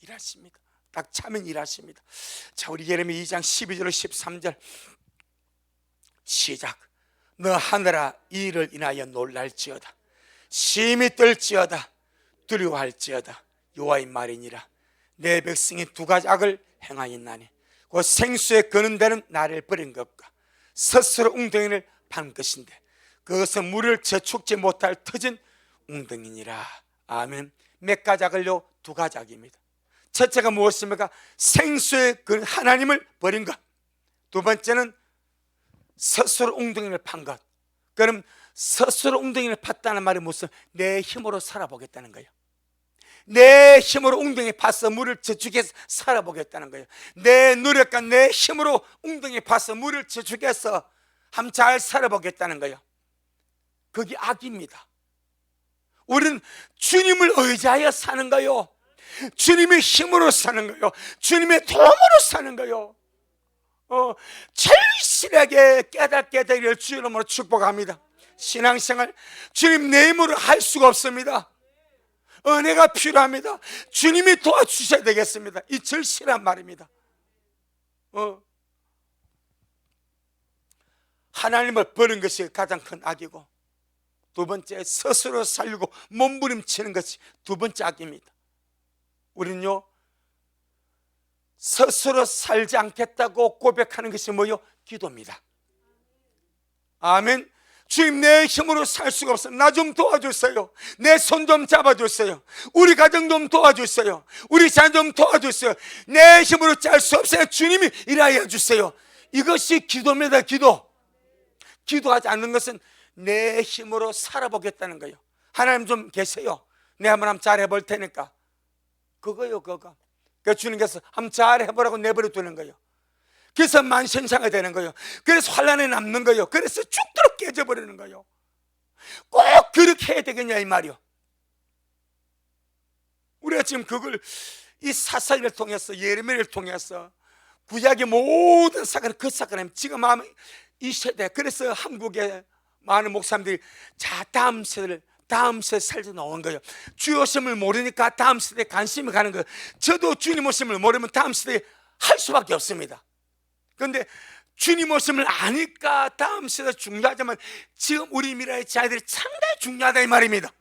일하십니다. 딱 차면 일하십니다. 자, 우리 예레미야 2장 12절로 13절 시작. 너 하늘아 이 일을 인하여 놀랄지어다. 심히 떨지어다. 두려워할지어다. 여호와의 말이니라. 내 백성이 두 가지 악을 행하였나니 곧 생수에 거는 데는 나를 버린 것과 스스로 웅덩이를 판 것인데 그것은 물을 저축지 못할 터진 웅덩이니라. 아멘. 몇 가지 악을요? 두 가지 악입니다. 첫째가 무엇입니까? 생수에 그 하나님을 버린 것. 두 번째는 스스로 웅덩이를 판 것. 그럼 스스로 웅덩이를 팠다는 말이 무슨? 내 힘으로 살아보겠다는 거예요. 내 힘으로 웅덩이 파서 물을 저축해서 살아보겠다는 거예요. 내 노력과 내 힘으로 웅덩이 파서 물을 저축해서 함 잘 살아보겠다는 거예요. 그게 악입니다. 우리는 주님을 의지하여 사는 거요, 주님의 힘으로 사는 거요, 주님의 도움으로 사는 거요. 절실하게 깨닫게 되기를 주 이름으로 축복합니다. 신앙생활 주님 내 힘으로 할 수가 없습니다. 은혜가 필요합니다. 주님이 도와주셔야 되겠습니다. 이 절실한 말입니다. 하나님을 버린 것이 가장 큰 악이고, 두 번째 스스로 살려고 몸부림치는 것이 두 번째 악입니다. 우리는요 스스로 살지 않겠다고 고백하는 것이 뭐요? 기도입니다. 아멘. 주님 내 힘으로 살 수가 없어요. 나 좀 도와주세요. 내 손 좀 잡아주세요. 우리 가정 좀 도와주세요. 우리 자녀 좀 도와주세요. 내 힘으로 짤 수 없어요. 주님이 일하여 주세요. 이것이 기도입니다. 기도. 기도하지 않는 것은 내 힘으로 살아보겠다는 거예요. 하나님 좀 계세요. 내가 한번 잘 해볼 테니까. 그거요, 그거. 그래서 주님께서 한번 잘 해보라고 내버려 두는 거예요. 그래서 만신창이 되는 거예요. 그래서 환란에 남는 거예요. 그래서 죽도록 깨져버리는 거예요. 꼭 그렇게 해야 되겠냐 이 말이요. 우리가 지금 그걸 이 사사기를 통해서, 예레미야를 통해서 구약의 모든 사건, 그 사건을 지금 이 세대, 그래서 한국의 많은 목사님들이 자 다음 세대 살려 나온 거예요. 주의 오심을 모르니까 다음 세대에 관심이 가는 거예요. 저도 주님 오심을 모르면 다음 세대에 할 수밖에 없습니다. 그런데 주님 오심을 아니까 다음 세대 중요하지만 지금 우리 미래의 자녀들이 상당히 중요하다 이 말입니다.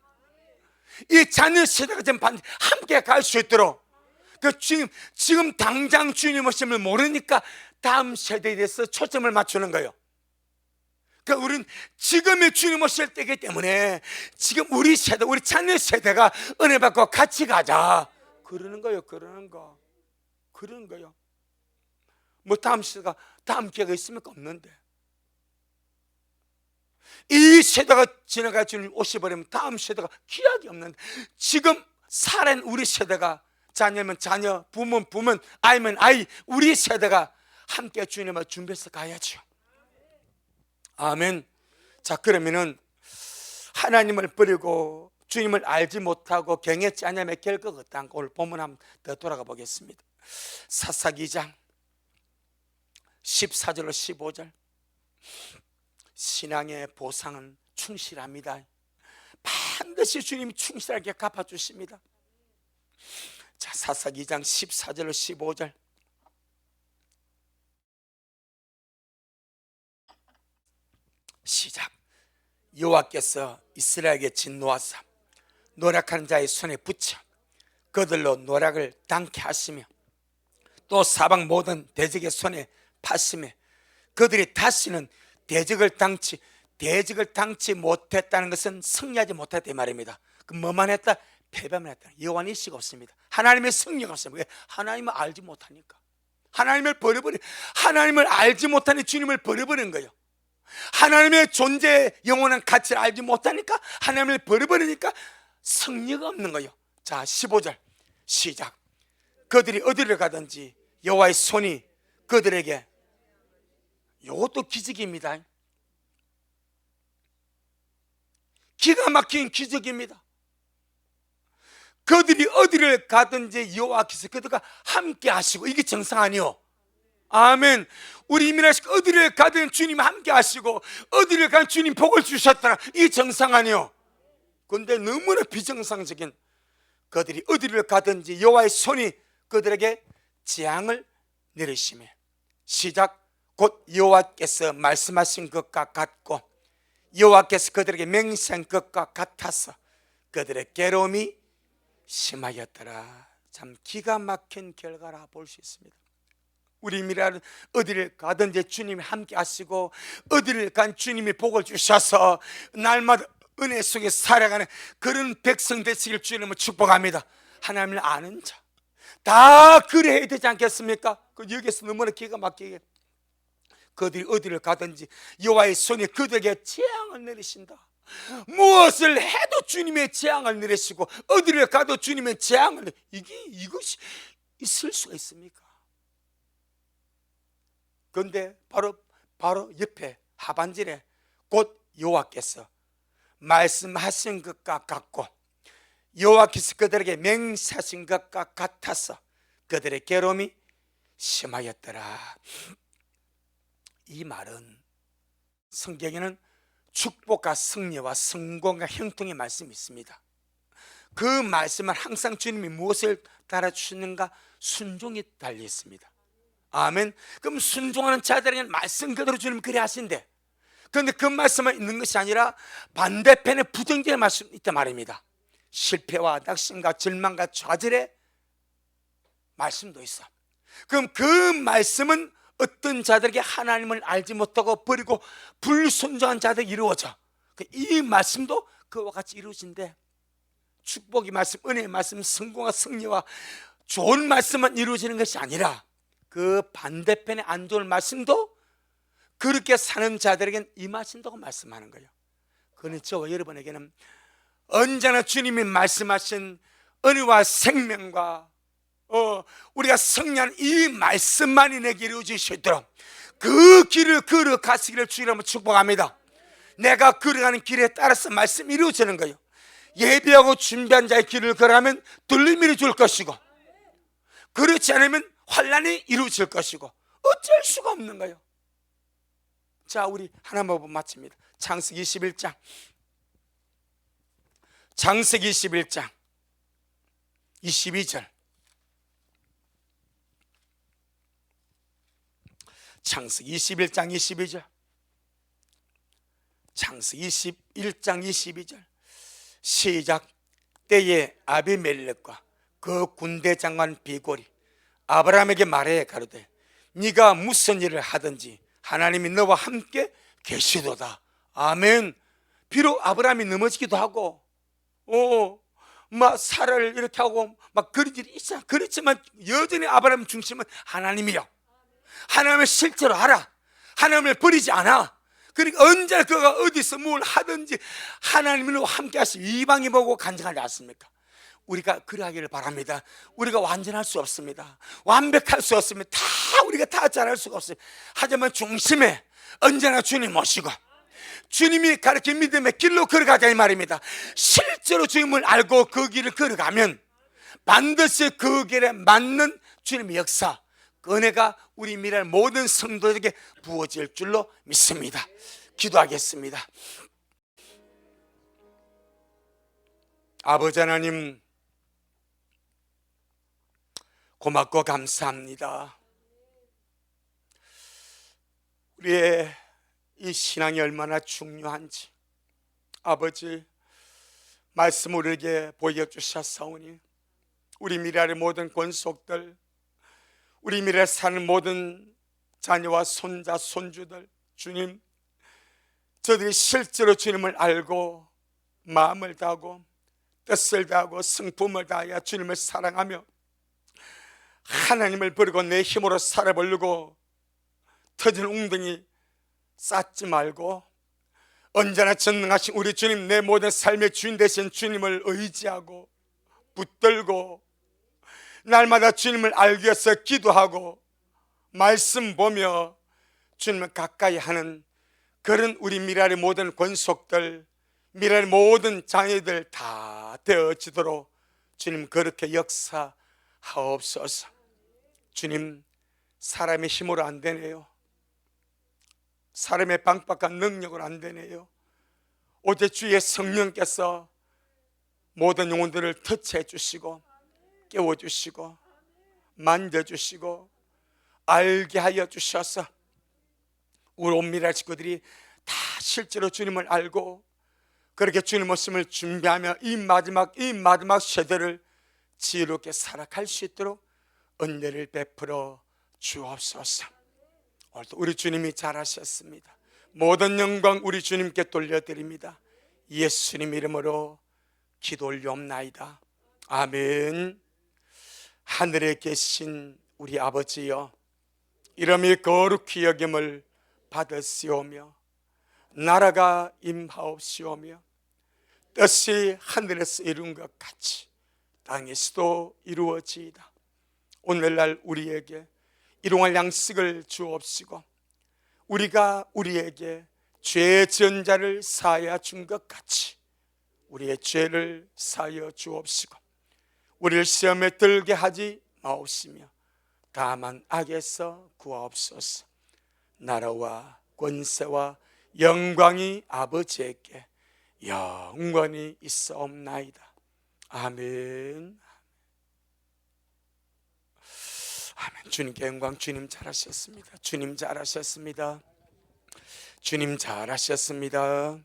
이 자녀 세대가 좀 함께 갈 수 있도록, 그 지금 당장 주님 오심을 모르니까 다음 세대에 대해서 초점을 맞추는 거예요. 그러니까 우리는 지금의 주님 오실 때이기 때문에 지금 우리 세대, 우리 자녀 세대가 은혜 받고 같이 가자 그러는 거예요. 그러는 거예요. 뭐 다음 세대가 다음 기회가 있습니까? 없는데. 이 세대가 지나가 주님 오셔버리면 다음 세대가 기약이 없는데, 지금 살아있는 우리 세대가, 자녀면 자녀, 부모면 부모, 아이면 아이, 우리 세대가 함께 주님을 준비해서 가야죠. 아멘. 자, 그러면은 하나님을 버리고 주님을 알지 못하고 경외치 않으면 결국 어떠한 걸 본문 한번 더 돌아가 보겠습니다. 사사기 2장 14절로 15절. 신앙의 보상은 충실합니다. 반드시 주님이 충실하게 갚아주십니다. 자, 사사기 2장 14절로 15절. 시작. 여호와께서 이스라엘에게 진노하사 노력하는 자의 손에 붙여 그들로 노력을 당케 하시며, 또 사방 모든 대적의 손에 파심해 그들이 다시는 대적을 당치 못했다는 것은 승리하지 못했다 이 말입니다. 그 뭐만 했다? 패배만 했다. 여호와는 일시가 없습니다. 하나님의 승리가 없습니다. 왜? 하나님을 알지 못하니까. 하나님을 버려버린, 하나님을 알지 못하는 주님을 버려버린 거예요. 하나님의 존재, 영원한 가치를 알지 못하니까, 하나님을 버려버리니까 성리가 없는 거예요. 자, 15절 시작. 그들이 어디를 가든지 여호와의 손이 그들에게, 이것도 기적입니다. 기가 막힌 기적입니다. 그들이 어디를 가든지 여호와께서 그들과 함께 하시고, 이게 정상 아니요? 아멘. 우리 이민아식 어디를 가든 주님 함께 하시고, 어디를 가든 주님 복을 주셨더라, 이게 정상 아니요? 그런데 너무나 비정상적인, 그들이 어디를 가든지 여호와의 손이 그들에게 재앙을 내리시매, 시작. 곧 여호와께서 말씀하신 것과 같고 여호와께서 그들에게 맹세한 것과 같아서 그들의 괴로움이 심하였더라. 참 기가 막힌 결과라 볼 수 있습니다. 우리 미라는 어디를 가든지 주님이 함께 하시고, 어디를 간 주님이 복을 주셔서 날마다 은혜 속에 살아가는 그런 백성 되시길 주님을 축복합니다. 하나님을 아는 자 다 그래야 되지 않겠습니까? 여기서 너무나 기가 막히게, 그들이 어디를 가든지 여호와의 손이 그들에게 재앙을 내리신다. 무엇을 해도 주님의 재앙을 내리시고, 어디를 가도 주님의 재앙을, 이것이 있을 수가 있습니까? 그런데 바로 옆에 하반절에 곧 여호와께서 말씀하신 것과 같고 여호와께서 그들에게 맹세하신 것과 같아서 그들의 괴로움이 심하였더라. 이 말은 성경에는 축복과 승리와 성공과 형통의 말씀이 있습니다. 그 말씀은 항상 주님이 무엇을 달아주시는가? 순종이 달려 있습니다. 아멘. 그럼 순종하는 자들에게는 말씀 그대로 주님 그래 하신대. 그런데 그 말씀만 있는 것이 아니라 반대편에 부정적인 말씀이 있단 말입니다. 실패와 낙심과 절망과 좌절의 말씀도 있어. 그럼 그 말씀은 어떤 자들에게 하나님을 알지 못하고 버리고 불순종한 자들에게 이루어져. 이 말씀도 그와 같이 이루어진대. 축복의 말씀, 은혜의 말씀, 성공과 승리와 좋은 말씀만 이루어지는 것이 아니라 그 반대편에 안 좋은 말씀도 그렇게 사는 자들에게는 임하신다고 말씀하는 거예요. 그러니 저와 여러분에게는 언제나 주님이 말씀하신 은혜와 생명과 우리가 승리하는 이 말씀만이 내게 이루어지시도록 그 길을 걸어가시기를 주님으로 축복합니다. 내가 걸어가는 길에 따라서 말씀이 이루어지는 거예요. 예비하고 준비한 자의 길을 걸어가면 들림이 줄 것이고, 그렇지 않으면 환난이 이루어질 것이고, 어쩔 수가 없는 거예요. 자, 우리 하나만 보고 마칩니다. 창세기 21장, 창세기 21장 22절, 창세기 21장 22절, 창세기 21장 22절 시작. 때에 아비멜렉과 그 군대 장관 비골이 아브라함에게 말해 가로되 네가 무슨 일을 하든지 하나님이 너와 함께 계시도다. 아멘. 비록 아브라함이 넘어지기도 하고 막 사라를 이렇게 하고 막 그런 일이 있어. 그렇지만 여전히 아브라함 중심은 하나님이요. 하나님을 실제로 알아. 하나님을 버리지 않아. 그러니까 언제나 그가 어디서 뭘 하든지 하나님을 함께 하시고 이방이 보고 간증하지 않습니까? 우리가 그러하기를 바랍니다. 우리가 완전할 수 없습니다. 완벽할 수 없습니다. 우리가 다 잘할 수가 없습니다. 하지만 중심에 언제나 주님 모시고 주님이 가르친 믿음의 길로 걸어가자 이 말입니다. 실제로 주님을 알고 그 길을 걸어가면 반드시 그 길에 맞는 주님의 역사, 그 은혜가 우리 미래의 모든 성도에게 부어질 줄로 믿습니다. 기도하겠습니다. 아버지 하나님, 고맙고 감사합니다. 우리의 이 신앙이 얼마나 중요한지 아버지 말씀 우리에게 보여주셨사오니 우리 미래의 모든 권속들, 우리 미래에 사는 모든 자녀와 손자 손주들, 주님, 저들이 실제로 주님을 알고 마음을 다하고 뜻을 다하고 성품을 다하여 주님을 사랑하며 하나님을 버리고 내 힘으로 살아보려고 터진 웅덩이 쌓지 말고 언제나 전능하신 우리 주님, 내 모든 삶의 주인 되신 주님을 의지하고 붙들고 날마다 주님을 알기 위해서 기도하고 말씀 보며 주님을 가까이 하는 그런 우리 미랄의 모든 권속들, 미랄의 모든 자녀들 다 되어지도록 주님 그렇게 역사하옵소서. 주님, 사람의 힘으로 안 되네요. 사람의 방박한 능력으로 안 되네요. 오직 주의 성령께서 모든 영혼들을 터치해 주시고 깨워주시고 만져주시고 알게 하여 주셔서 우리 온밀한 식구들이 다 실제로 주님을 알고 그렇게 주님 모습을 준비하며 이 마지막 세대를 지혜롭게 살아갈 수 있도록 은혜를 베풀어 주옵소서. 오늘도 우리 주님이 잘하셨습니다. 모든 영광 우리 주님께 돌려드립니다. 예수님 이름으로 기도 올리옵나이다. 아멘. 하늘에 계신 우리 아버지여, 이름이 거룩히 여김을 받으시오며 나라가 임하옵시오며 뜻이 하늘에서 이룬 것 같이 땅에서도 이루어지이다. 오늘날 우리에게 일용할 양식을 주옵시고 우리가 우리에게 죄 지은 자를 사하여 준 것 같이 우리의 죄를 사하여 주옵시고 우리를 시험에 들게 하지 마옵시며 다만 악에서 구하옵소서. 나라와 권세와 영광이 아버지에게 영원히 있사옵나이다. 아멘. 아멘. 주님께 영광. 주님 잘하셨습니다. 주님 잘하셨습니다. 주님 잘하셨습니다.